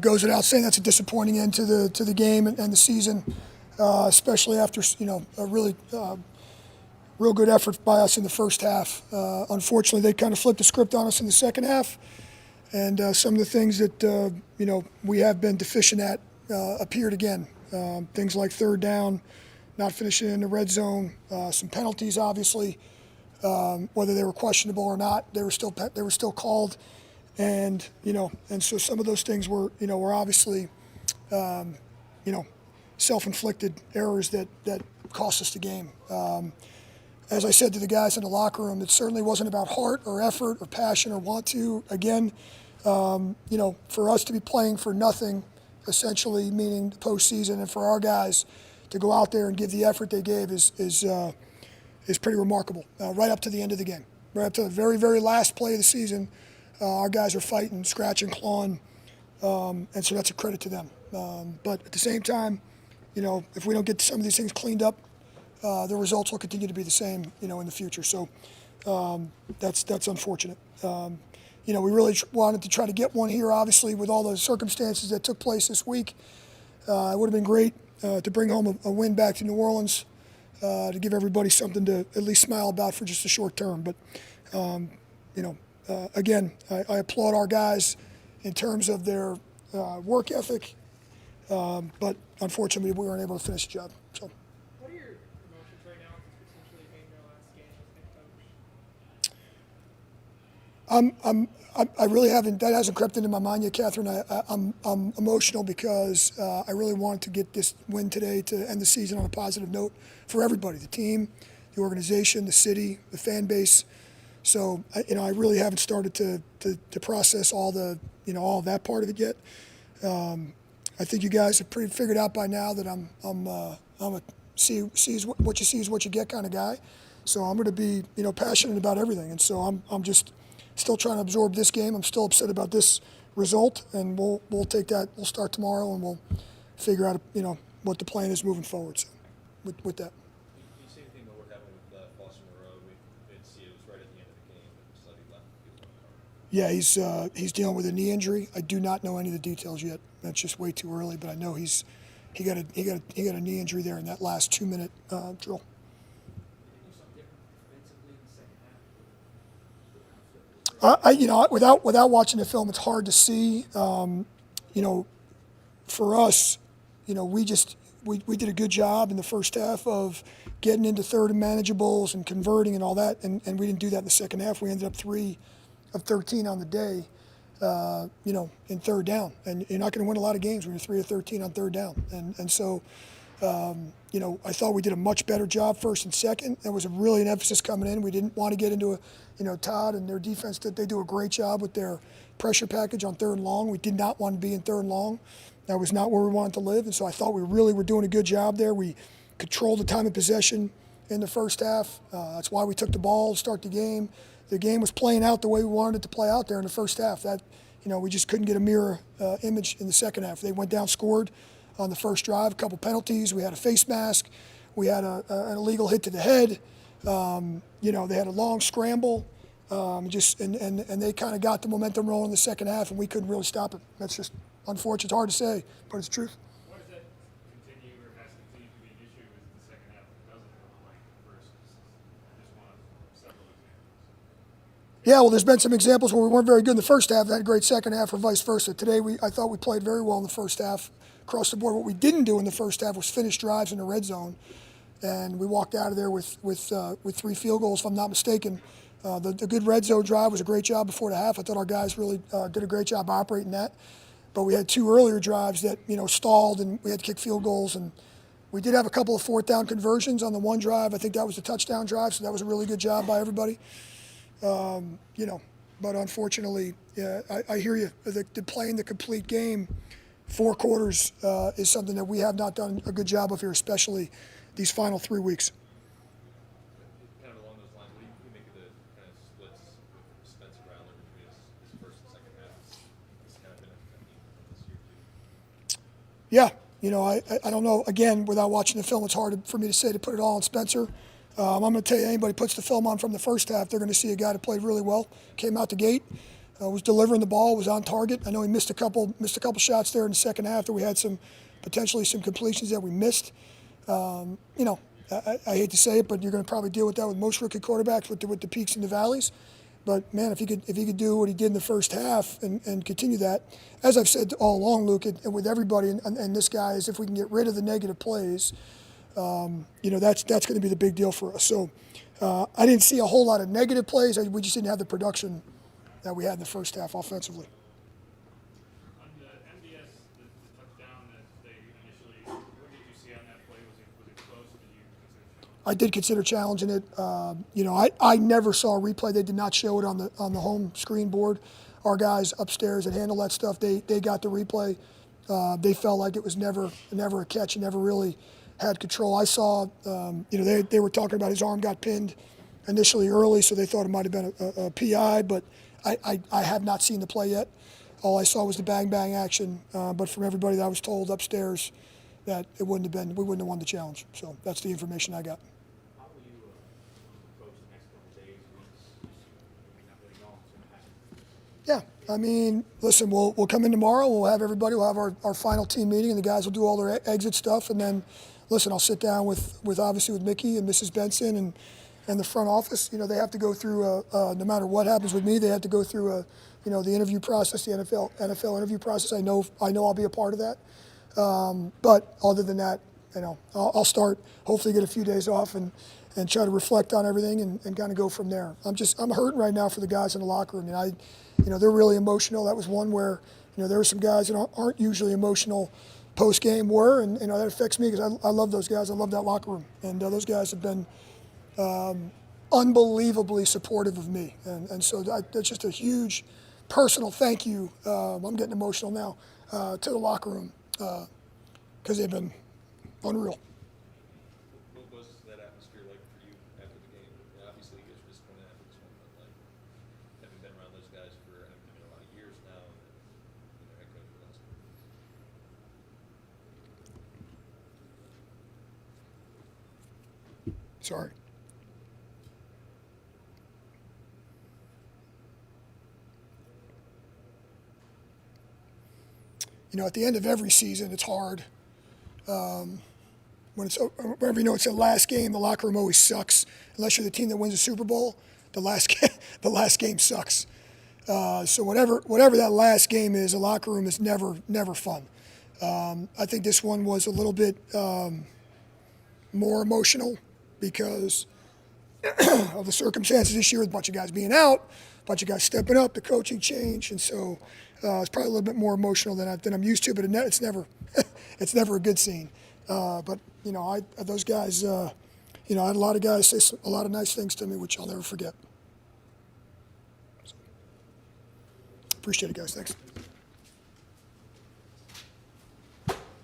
Goes without saying that's a disappointing end to the game and the season, especially after a really real good effort by us in the first half. Unfortunately, they kind of flipped the script on us in the second half, and some of the things that we have been deficient at appeared again. Things like third down, not finishing in the red zone, some penalties, obviously, whether they were questionable or not, they were still called, and so some of those things were obviously self-inflicted errors that cost us the game. As I said to the guys in the locker room, it certainly wasn't about heart or effort or passion or want to. Again, for us to be playing for nothing, essentially meaning the postseason, and for our guys to go out there and give the effort they gave is pretty remarkable. Right up to the end of the game, right up to the very, very last play of the season, our guys are fighting, scratching, clawing, and so that's a credit to them. But at the same time, if we don't get some of these things cleaned up, the results will continue to be the same, in the future. So that's unfortunate. We really wanted to try to get one here, obviously, with all the circumstances that took place this week. It would have been great to bring home a win back to New Orleans, to give everybody something to at least smile about for just a short term. But, again, I applaud our guys in terms of their work ethic, but unfortunately we weren't able to finish the job. So. What are your emotions right now potentially being your last game as head coach? I really haven't. That hasn't crept into my mind yet, Catherine. I'm emotional because I really wanted to get this win today to end the season on a positive note for everybody: the team, the organization, the city, the fan base. So I really haven't started to process all the all of that part of it yet. I think you guys have pretty figured out by now that I'm a see what you see is what you get kind of guy. So I'm going to be passionate about everything, and so I'm just still trying to absorb this game. I'm still upset about this result, and we'll take that. We'll start tomorrow, and we'll figure out what the plan is moving forward. So with that. You see anything that would happen with Foster Moreau? We did see it was right at the end of the game, but just like he left the field. Yeah, he's dealing with a knee injury. I do not know any of the details yet. That's just way too early. But I know he got a knee injury there in that last 2-minute drill. Without watching the film, it's hard to see. For us, we did a good job in the first half of getting into third and manageables and converting and all that, and we didn't do that in the second half. We ended up 3 of 13 on the day, in third down, and you're not going to win a lot of games when you're 3 of 13 on third down, and so. I thought we did a much better job first and second. There was really an emphasis coming in. We didn't want to get into Todd and their defense. They do a great job with their pressure package on third and long. We did not want to be in third and long. That was not where we wanted to live, and so I thought we really were doing a good job there. We controlled the time of possession in the first half. That's why we took the ball to start the game. The game was playing out the way we wanted it to play out there in the first half. That we just couldn't get a mirror image in the second half. They went down, scored on the first drive, a couple penalties. We had a face mask. We had an illegal hit to the head. They had a long scramble. And they kind of got the momentum rolling in the second half, and we couldn't really stop it. That's just unfortunate. It's hard to say, but it's the truth. Why does that continue or has continued to be an issue with the second half that doesn't look like versus just one of several examples? Yeah, well, there's been some examples where we weren't very good in the first half and had a great second half, or vice versa. Today, I thought we played very well in the first half across the board. What we didn't do in the first half was finish drives in the red zone, and we walked out of there with 3 field goals, if I'm not mistaken. The good red zone drive was a great job before the half. I thought our guys really did a great job operating that. But we had 2 earlier drives that stalled, and we had to kick field goals. And we did have a couple of fourth down conversions on the one drive. I think that was the touchdown drive, so that was a really good job by everybody. But unfortunately, yeah, I hear you. The playing the complete game, 4 quarters, is something that we have not done a good job of here, especially these final 3 weeks. Kind of along those lines, what do you make of the kind of splits with Spencer Rattler between his first and second half? It's kind of been a theme this year too. Yeah, I don't know. Again, without watching the film, it's hard for me to say to put it all on Spencer. I'm going to tell you, anybody puts the film on from the first half, they're going to see a guy that played really well, came out the gate, was delivering the ball, was on target. I know he missed a couple shots there in the second half that we had potentially some completions that we missed. You know, I hate to say it, but you're going to probably deal with that with most rookie quarterbacks with the peaks and the valleys. But man, if he could do what he did in the first half and continue that, as I've said all along, Luke, and with everybody and this guy, is if we can get rid of the negative plays, you know, that's going to be the big deal for us. So I didn't see a whole lot of negative plays. We just didn't have the production that we had in the first half offensively. On the MDS, the touchdown that they initially, what did you see on that play? Was it close? Did you consider challenge? I did consider challenging it. You know, I never saw a replay. They did not show it on the home screen board. Our guys upstairs that handle that stuff, they got the replay. They felt like it was never a catch, and never really had control. I saw, you know, they were talking about his arm got pinned initially early, so they thought it might have been a PI, but I have not seen the play yet. All I saw was the bang action, but from everybody that I was told upstairs that we wouldn't have won the challenge. So that's the information I got. How will you approach the next couple days, weeks? Not really know what's going to happen. Yeah, I mean, listen, we'll come in tomorrow. We'll have our final team meeting, and the guys will do all their exit stuff. And then, listen, I'll sit down with obviously with Mickey and Mrs. Benson and the front office. You know, they have to go through no matter what happens with me, they have to go through you know, the interview process, the NFL interview process. I know I'll be a part of that. But other than that, you know, I'll start, hopefully get a few days off and try to reflect on everything and kind of go from there. I'm hurting right now for the guys in the locker room. And you know, they're really emotional. That was one where, you know, there were some guys that aren't usually emotional post-game and you know, that affects me because I love those guys. I love that locker room. And those guys have been unbelievably supportive of me. And so that's just a huge personal thank you. I'm getting emotional now to the locker room because they've been unreal. What was that atmosphere like for you after the game? Obviously, you guys were disappointed after this one, but like having been around those guys for a lot of years now, and their head coach for the last couple of years. Sorry. You know, at the end of every season, it's hard. Whenever you know it's the last game, the locker room always sucks. Unless you're the team that wins the Super Bowl, the last game sucks. So whatever that last game is, the locker room is never fun. I think this one was a little bit more emotional because of the circumstances this year, with a bunch of guys being out, a bunch of guys stepping up, the coaching change, and so it's probably a little bit more emotional than I'm used to. But it's never it's never a good scene. But you know, those guys, you know, I had a lot of guys say a lot of nice things to me, which I'll never forget. So, appreciate it, guys. Thanks.